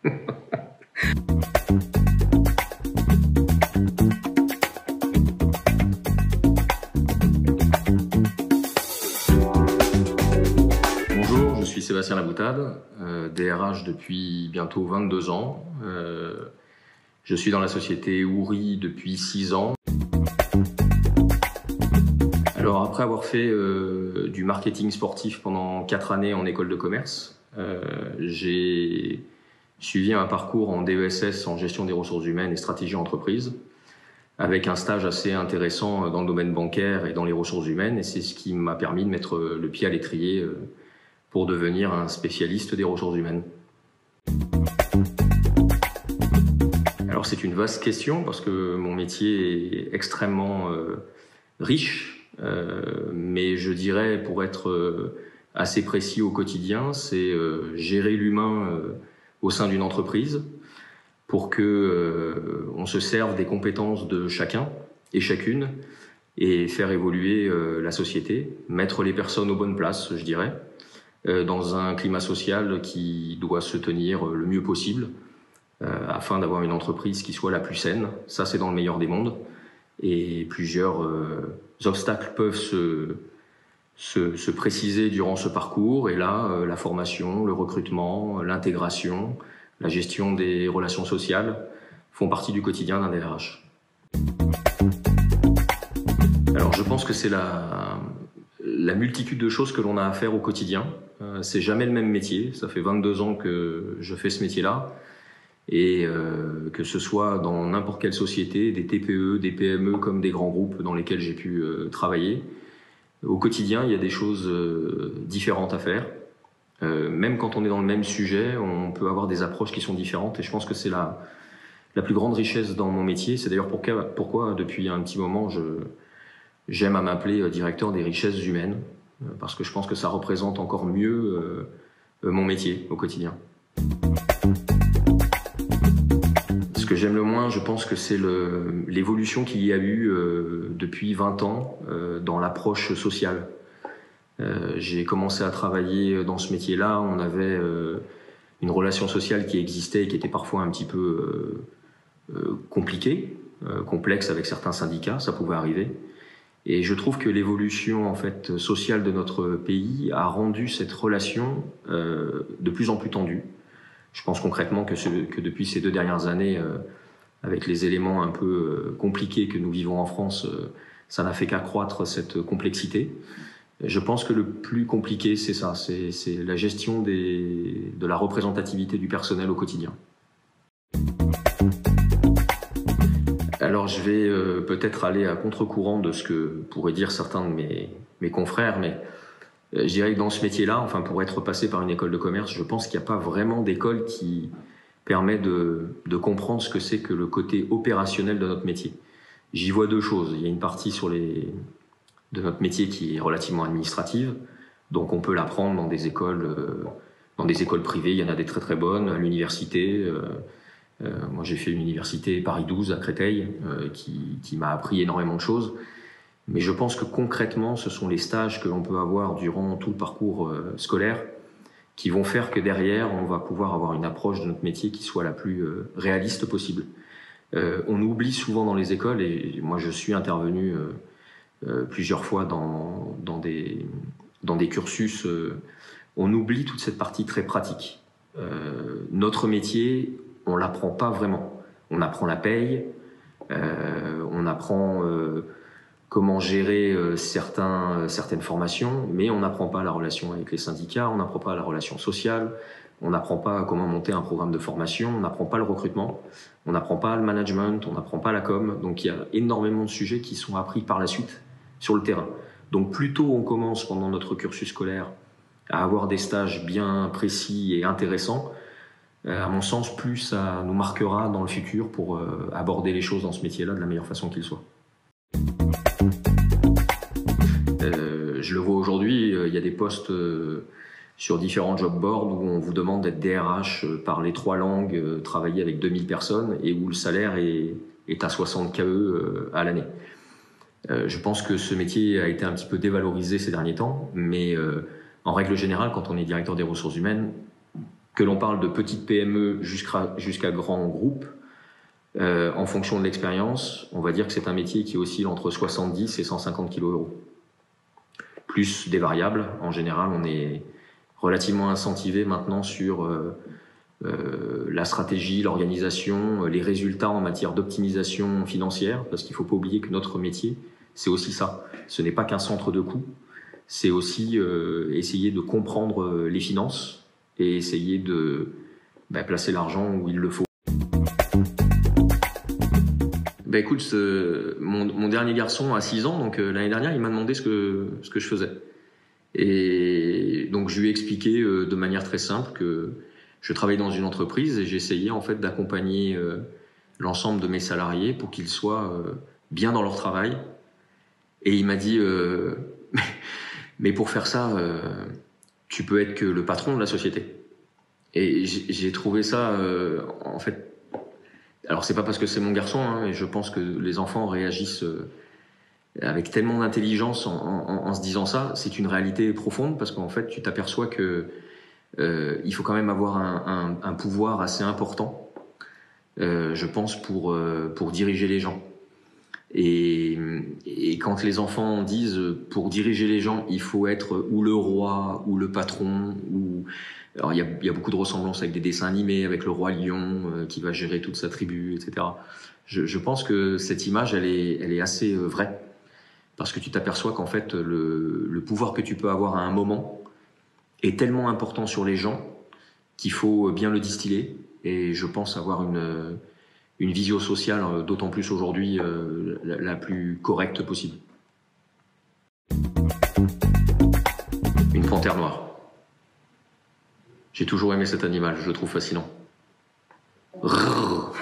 Bonjour, je suis Sébastien Laboutade, DRH depuis bientôt 22 ans. Je suis dans la société Ouri depuis 6 ans. Alors après avoir fait du marketing sportif pendant 4 années en école de commerce, j'ai suivi un parcours en DESS en gestion des ressources humaines et stratégie entreprise, avec un stage assez intéressant dans le domaine bancaire et dans les ressources humaines, et c'est ce qui m'a permis de mettre le pied à l'étrier pour devenir un spécialiste des ressources humaines. Alors c'est une vaste question parce que mon métier est extrêmement riche, mais je dirais, pour être assez précis au quotidien, c'est gérer l'humain au sein d'une entreprise pour que on se serve des compétences de chacun et chacune et faire évoluer la société, mettre les personnes aux bonnes places, je dirais, dans un climat social qui doit se tenir le mieux possible afin d'avoir une entreprise qui soit la plus saine. Ça, c'est dans le meilleur des mondes. Et plusieurs obstacles peuvent se préciser durant ce parcours. Et là, la formation, le recrutement, l'intégration, la gestion des relations sociales font partie du quotidien d'un DRH. Alors, je pense que c'est la multitude de choses que l'on a à faire au quotidien. C'est jamais le même métier. Ça fait 22 ans que je fais ce métier-là. Et que ce soit dans n'importe quelle société, des TPE, des PME comme des grands groupes dans lesquels j'ai pu travailler, au quotidien, il y a des choses différentes à faire. Même quand on est dans le même sujet, on peut avoir des approches qui sont différentes. Et je pense que c'est la plus grande richesse dans mon métier. C'est d'ailleurs pourquoi depuis un petit moment, j'aime à m'appeler directeur des richesses humaines, parce que je pense que ça représente encore mieux mon métier au quotidien. Ce que j'aime le moins, je pense que c'est l'évolution qu'il y a eu depuis 20 ans dans l'approche sociale. J'ai commencé à travailler dans ce métier-là, on avait une relation sociale qui existait et qui était parfois un petit peu compliquée, complexe avec certains syndicats, ça pouvait arriver. Et je trouve que l'évolution en fait sociale de notre pays a rendu cette relation de plus en plus tendue. Je pense concrètement que depuis ces 2 dernières années, avec les éléments un peu compliqués que nous vivons en France, ça n'a fait qu'accroître cette complexité. Je pense que le plus compliqué, c'est ça, c'est la gestion de la représentativité du personnel au quotidien. Alors je vais peut-être aller à contre-courant de ce que pourraient dire certains de mes confrères, mais je dirais que dans ce métier-là, enfin pour être passé par une école de commerce, je pense qu'il n'y a pas vraiment d'école qui permet de comprendre ce que c'est que le côté opérationnel de notre métier. J'y vois 2 choses. Il y a une partie de notre métier qui est relativement administrative, donc on peut l'apprendre dans des écoles privées. Il y en a des très très bonnes, à l'université. Moi j'ai fait une université Paris 12 à Créteil qui m'a appris énormément de choses. Mais je pense que concrètement, ce sont les stages que l'on peut avoir durant tout le parcours scolaire qui vont faire que derrière, on va pouvoir avoir une approche de notre métier qui soit la plus réaliste possible. On oublie souvent dans les écoles, et moi je suis intervenu plusieurs fois dans des cursus, on oublie toute cette partie très pratique. Notre métier, on l'apprend pas vraiment. On apprend la paye, on apprend comment gérer certaines formations, mais on n'apprend pas la relation avec les syndicats, on n'apprend pas la relation sociale, on n'apprend pas comment monter un programme de formation, on n'apprend pas le recrutement, on n'apprend pas le management, on n'apprend pas la com. Donc il y a énormément de sujets qui sont appris par la suite sur le terrain. Donc plus tôt on commence pendant notre cursus scolaire à avoir des stages bien précis et intéressants, à mon sens, plus ça nous marquera dans le futur pour aborder les choses dans ce métier-là de la meilleure façon qu'il soit. Je le vois aujourd'hui, il y a des postes sur différents job boards où on vous demande d'être DRH, parler 3 langues, travailler avec 2000 personnes et où le salaire est à 60 KE à l'année. Je pense que ce métier a été un petit peu dévalorisé ces derniers temps, mais en règle générale, quand on est directeur des ressources humaines, Que l'on parle de petites PME jusqu'à grands groupes, en fonction de l'expérience, on va dire que c'est un métier qui oscille entre 70 et 150 kg euros. Plus des variables. En général, on est relativement incentivé maintenant sur la stratégie, l'organisation, les résultats en matière d'optimisation financière, parce qu'il ne faut pas oublier que notre métier, c'est aussi ça. Ce n'est pas qu'un centre de coûts, c'est aussi essayer de comprendre les finances et essayer de placer l'argent où il le faut. Écoute, mon dernier garçon a 6 ans, donc l'année dernière, il m'a demandé ce que je faisais. Et donc je lui ai expliqué de manière très simple que je travaillais dans une entreprise et j'essayais en fait d'accompagner l'ensemble de mes salariés pour qu'ils soient bien dans leur travail. Et il m'a dit mais pour faire ça, tu peux être que le patron de la société. Et j'ai trouvé ça en fait. Alors c'est pas parce que c'est mon garçon, hein, mais je pense que les enfants réagissent avec tellement d'intelligence en se disant ça. C'est une réalité profonde parce qu'en fait tu t'aperçois que il faut quand même avoir un pouvoir assez important, je pense, pour diriger les gens. Et quand les enfants disent pour diriger les gens, il faut être ou le roi ou le patron, ou alors il y a beaucoup de ressemblances avec des dessins animés, avec le roi lion qui va gérer toute sa tribu, etc. Je pense que cette image, elle est assez vraie, parce que tu t'aperçois qu'en fait le pouvoir que tu peux avoir à un moment est tellement important sur les gens qu'il faut bien le distiller. Et je pense avoir une visio sociale, d'autant plus aujourd'hui, la plus correcte possible. Une panthère noire. J'ai toujours aimé cet animal, je le trouve fascinant. Rrr.